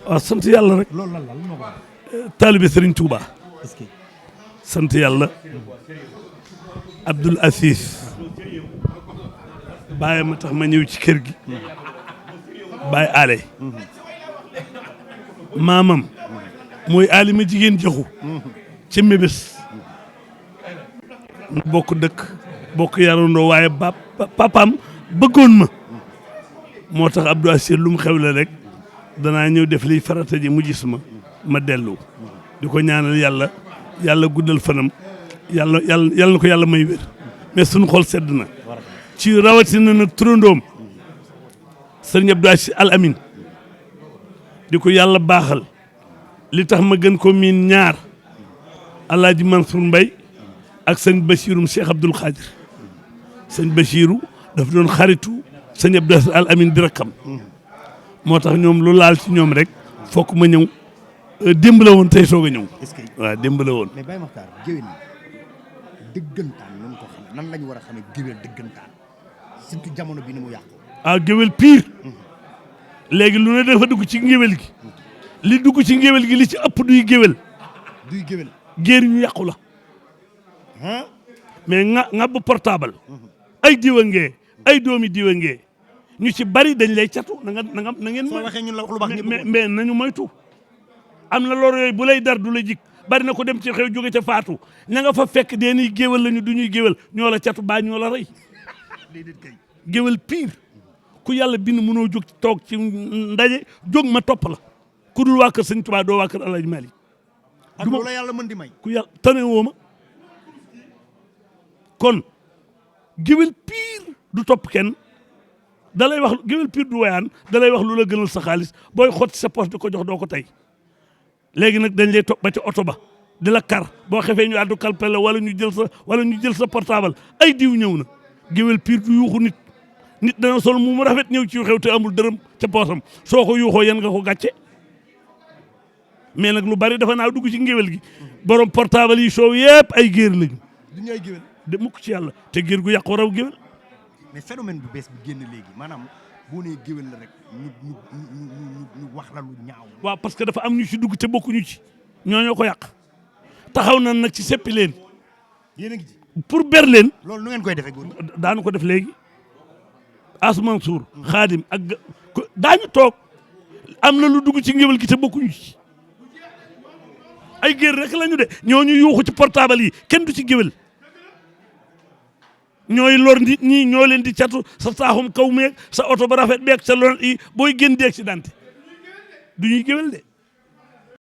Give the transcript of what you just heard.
waaw sant yàlla rek. loolu lan la moo ko taalibe Serigne Touba. est-ce que sant yàlla. Abdoul Aziz. bàyyi ma tax ma ñëw ci kër gi. bàyyi aale. maamam. mooy aali ma jigéen joxu. ci mébés. bokk dëkk. bokk yarandoo waaye papaam bëggoon ma. moo tax Abdou Aziz lu mu xewle rek. danaa ñëw def liy farata ji mu gis ma dellu. di ko ñaanal yàlla guddal fanam. yàlla na ko yàlla may wér. mais suñu xol sedd na. ci rawatina nag turandoom. sëriñ Abdou Aziz Al Amin. di ko yàlla baaxal. li tax ma gën ko miin ñaar. Alaaji Mansour Mbaye ak sëñ Bachirum Cheikh Abdoul Khadir. sëñ Bachiru daf doon xaritu sëñ Abdou Aziz Al Amin di rakkam. moo tax ñoom lu laal ci ñoom rek fokk ma ñëw démb la woon tey soog a ñëw. est-ce que waaw démb la woon. mais Baye Makhtar géwél yi dëggantaan nan ko xam nan lañ war a xamee géwél dëggantaan surtout jamono bi ni mu yàqu. géwél pire. léegi lu ne dafa dugg ci ngéwél gi. li dugg ci ngéwél gi li ci ëpp duy géwél. duy géwél. géer ñu yàqu la. mais nga bu portable. ay diwa ngee ay doomi diwa ngee ñu ci bari dañ lay catu na ngeen. soo waxee ñun la wax lu baax mais nañu moytu. am na lor yooyu bu lay dar du la jik bari na ko dem ci xew jóge ca faatu ña nga fa fekk dee ñuy géwél lañu du ñuy géwél ñoo la catu baa ñoo la rey. géwél pire ku yàlla bind mënoo jóg toog ci ndaje jóg ma topp la ku dul waa kër Sëñ Tuubaa doo waa kër Alaaji Maalik. ak loolu la yàlla mën di may. ku yàlla tane woo ma kon géwél pire du topp kenn. da lay wax géwél pire du wayaan da lay wax lu la gënal sa xaalis booy xotti sa poche di ko jox doo ko tey léegi nag dañ lay topp ba ci oto ba di la kar boo xefee ñu àddu kalpe la wala ñu jël sa portable ay diw ñëw na géwél pire du yuuxu nit dana sol mu rafet ñëw ci xew te amul dërëm ca poosam soo ko yuuxoo yan nga ko gàcce mais nag lu bari dafa naaw dugg ci ngéwél gi borom portable yi soow yëpp ay géer lañu. du ñu ay géwél. de mukk ci yàlla te géer gu yàqu raw géwél. mais phénomène bu bees bi génn léegi maanaam boo nee géwél la rek ñu wax la lu ñaaw. waaw parce que dafa am ñu ci dugg te bokkuñu ci ñoo ko yàq taxaw na nag ci seppi leen. yéen a ngi ci. pour ber leen. loolu nu ngeen koy defee góor daanu ko def léegi Asmansour Xaadim ak daañu toog am na lu dugg ci ngéwél gi te bokkuñu ci ay géer rek lañu de ñooñu yuuxu ci portable yi kenn du ci géwél. ñooy lor nit ñi ñoo leen di catu sa saaxum kaw meeg sa oto ba rafet beeg sa lor yi booy génn di accidenté du ñuy géwél de